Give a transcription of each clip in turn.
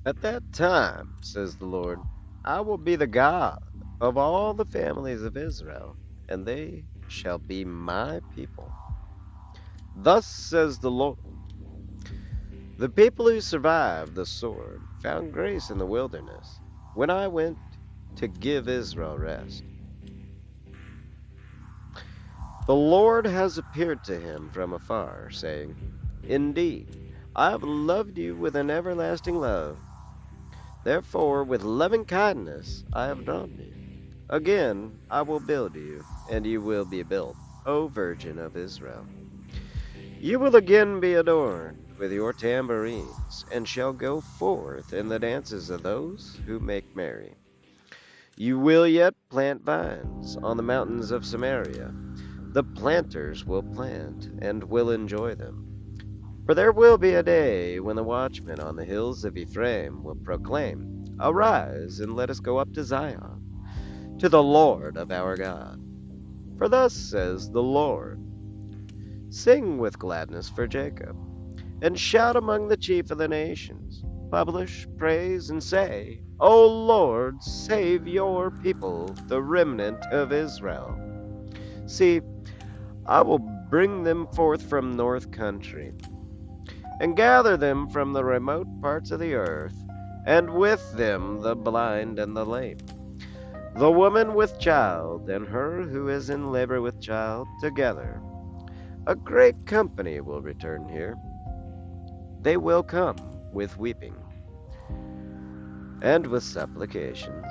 At that time, says the Lord, I will be the God of all the families of Israel, and they shall be my people. Thus says the Lord, the people who survived the sword found grace in the wilderness when I went to give Israel rest. The Lord has appeared to him from afar, saying, indeed, I have loved you with an everlasting love. Therefore, with loving kindness I have drawn you. Again I will build you, and you will be built, O Virgin of Israel. You will again be adorned with your tambourines, and shall go forth in the dances of those who make merry. You will yet plant vines on the mountains of Samaria. The planters will plant, and will enjoy them. For there will be a day when the watchmen on the hills of Ephraim will proclaim, arise, and let us go up to Zion, to the Lord of our God. For thus says the Lord, sing with gladness for Jacob, and shout among the chief of the nations. Publish praise and say, O Lord, save your people, the remnant of Israel. See, I will bring them forth from north country, and gather them from the remote parts of the earth, and with them the blind and the lame, the woman with child, and her who is in labor with child, together. A great company will return here. They will come with weeping and with supplications.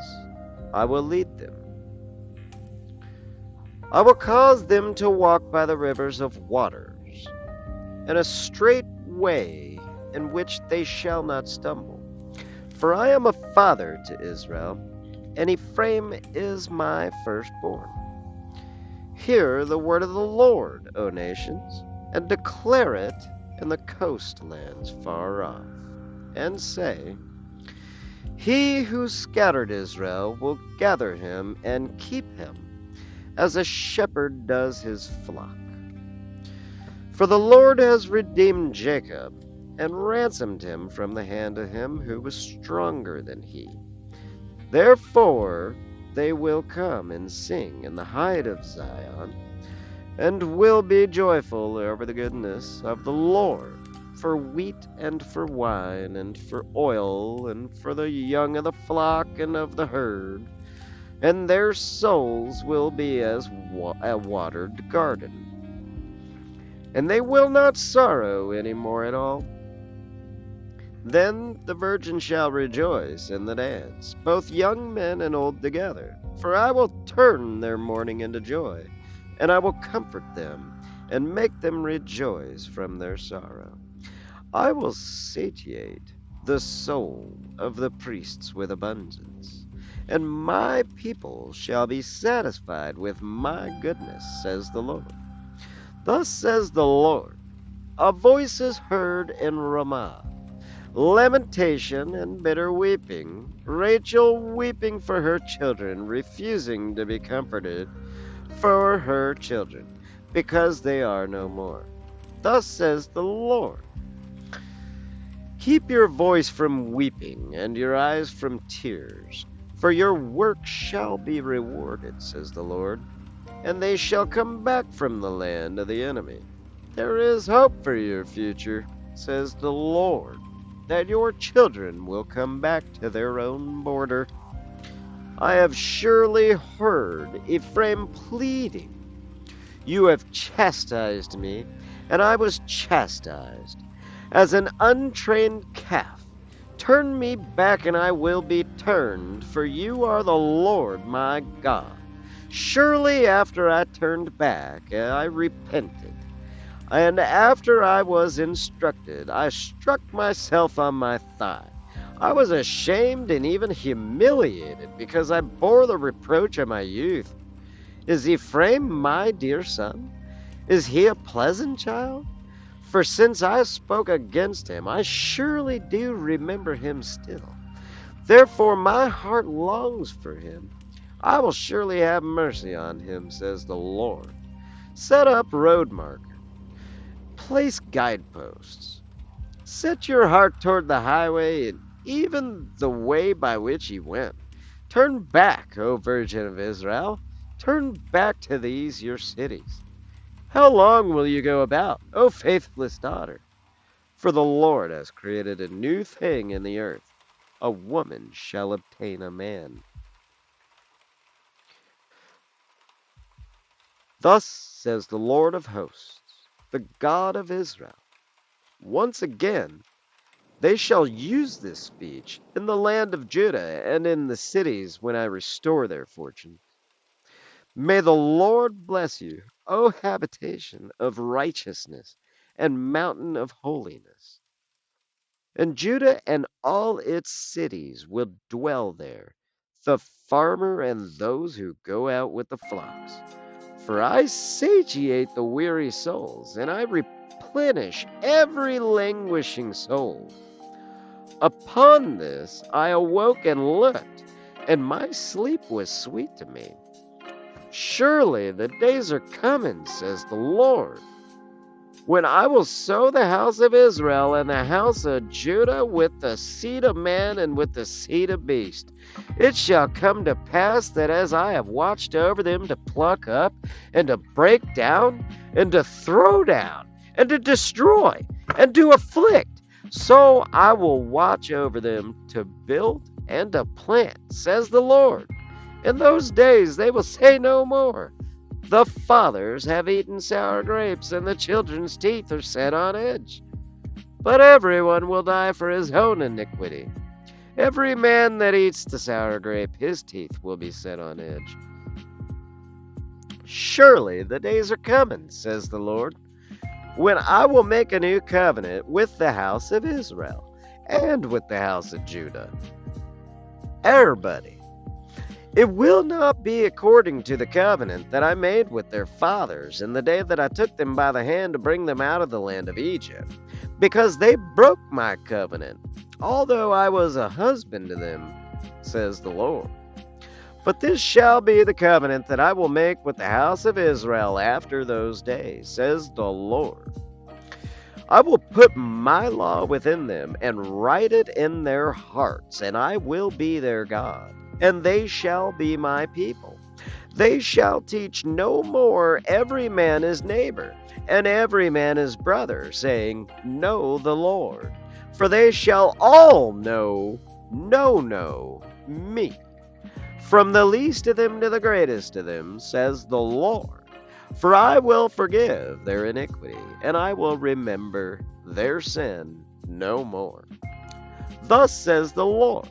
I will lead them. I will cause them to walk by the rivers of waters, in a straight way in which they shall not stumble. For I am a father to Israel, and Ephraim is my firstborn. Hear the word of the Lord, O nations, and declare it in the coastlands far off, and say, he who scattered Israel will gather him and keep him, as a shepherd does his flock. For the Lord has redeemed Jacob, and ransomed him from the hand of him who was stronger than he. Therefore they will come and sing in the height of Zion, and will be joyful over the goodness of the Lord, for wheat and for wine and for oil and for the young of the flock and of the herd, and their souls will be as a watered garden, and they will not sorrow any more at all. Then the virgin shall rejoice in the dance, both young men and old together. For I will turn their mourning into joy, and I will comfort them, and make them rejoice from their sorrow. I will satiate the soul of the priests with abundance, and my people shall be satisfied with my goodness, says the Lord. Thus says the Lord, a voice is heard in Ramah, lamentation and bitter weeping, Rachel weeping for her children, refusing to be comforted for her children, because they are no more. Thus says the Lord, keep your voice from weeping and your eyes from tears, for your work shall be rewarded, says the Lord, and they shall come back from the land of the enemy. There is hope for your future, says the Lord, that your children will come back to their own border. I have surely heard Ephraim pleading. You have chastised me, and I was chastised, as an untrained calf. Turn me back, and I will be turned, for you are the Lord my God. Surely after I turned back, I repented. And after I was instructed, I struck myself on my thigh. I was ashamed and even humiliated, because I bore the reproach of my youth. Is Ephraim my dear son? Is he a pleasant child? For since I spoke against him, I surely do remember him still. Therefore my heart longs for him. I will surely have mercy on him, says the Lord. Set up road markers. Place guideposts. Set your heart toward the highway even the way by which he went. Turn back, O Virgin of Israel, turn back to these your cities. How long will you go about, O faithless daughter? For the Lord has created a new thing in the earth. A woman shall obtain a man. Thus says the Lord of hosts, the God of Israel. Once again, they shall use this speech in the land of Judah and in the cities when I restore their fortunes. May the Lord bless you, O habitation of righteousness and mountain of holiness. And Judah and all its cities will dwell there, the farmer and those who go out with the flocks. For I satiate the weary souls, and I replenish every languishing soul. Upon this I awoke and looked, and my sleep was sweet to me. Surely the days are coming, says the Lord, when I will sow the house of Israel and the house of Judah with the seed of man and with the seed of beast. It shall come to pass that as I have watched over them to pluck up and to break down and to throw down and to destroy and to afflict, so I will watch over them to build and to plant, says the Lord. In those days they will say no more, the fathers have eaten sour grapes, and the children's teeth are set on edge. But everyone will die for his own iniquity. Every man that eats the sour grape, his teeth will be set on edge. Surely the days are coming, says the Lord, when I will make a new covenant with the house of Israel and with the house of Judah. Everybody. It will not be according to the covenant that I made with their fathers in the day that I took them by the hand to bring them out of the land of Egypt, because they broke my covenant, although I was a husband to them, says the Lord. But this shall be the covenant that I will make with the house of Israel after those days, says the Lord. I will put my law within them and write it in their hearts, and I will be their God. And they shall be my people. They shall teach no more every man his neighbor, and every man his brother, saying, Know the Lord. For they shall all know me. From the least of them to the greatest of them, says the Lord. For I will forgive their iniquity, and I will remember their sin no more. Thus says the Lord,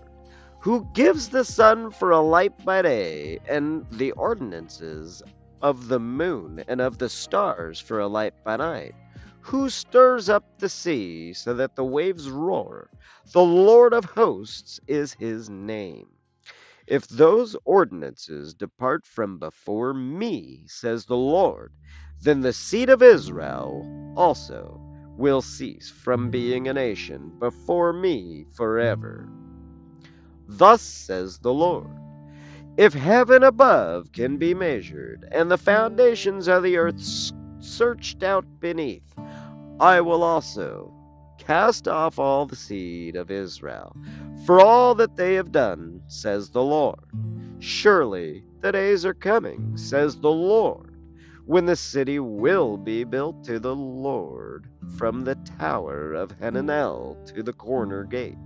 who gives the sun for a light by day, and the ordinances of the moon and of the stars for a light by night, who stirs up the sea so that the waves roar. The Lord of hosts is his name. If those ordinances depart from before me, says the Lord, then the seed of Israel also will cease from being a nation before me forever. Thus says the Lord, if heaven above can be measured, and the foundations of the earth searched out beneath, I will also cast off all the seed of Israel, for all that they have done, says the Lord. Surely the days are coming, says the Lord, when the city will be built to the Lord, from the tower of Hananel to the corner gate.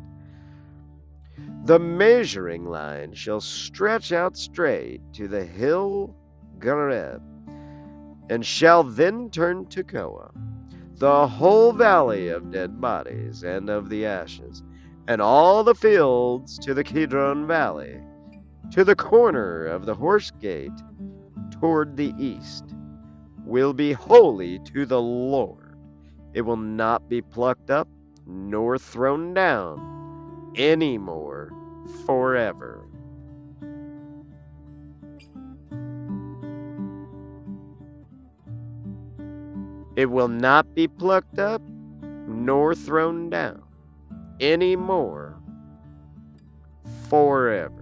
The measuring line shall stretch out straight to the hill Gareb, and shall then turn to Koa, the whole valley of dead bodies and of the ashes, and all the fields to the Kidron valley, to the corner of the horse gate toward the east, will be holy to the Lord. It will not be plucked up nor thrown down anymore forever. It will not be plucked up nor thrown down anymore forever.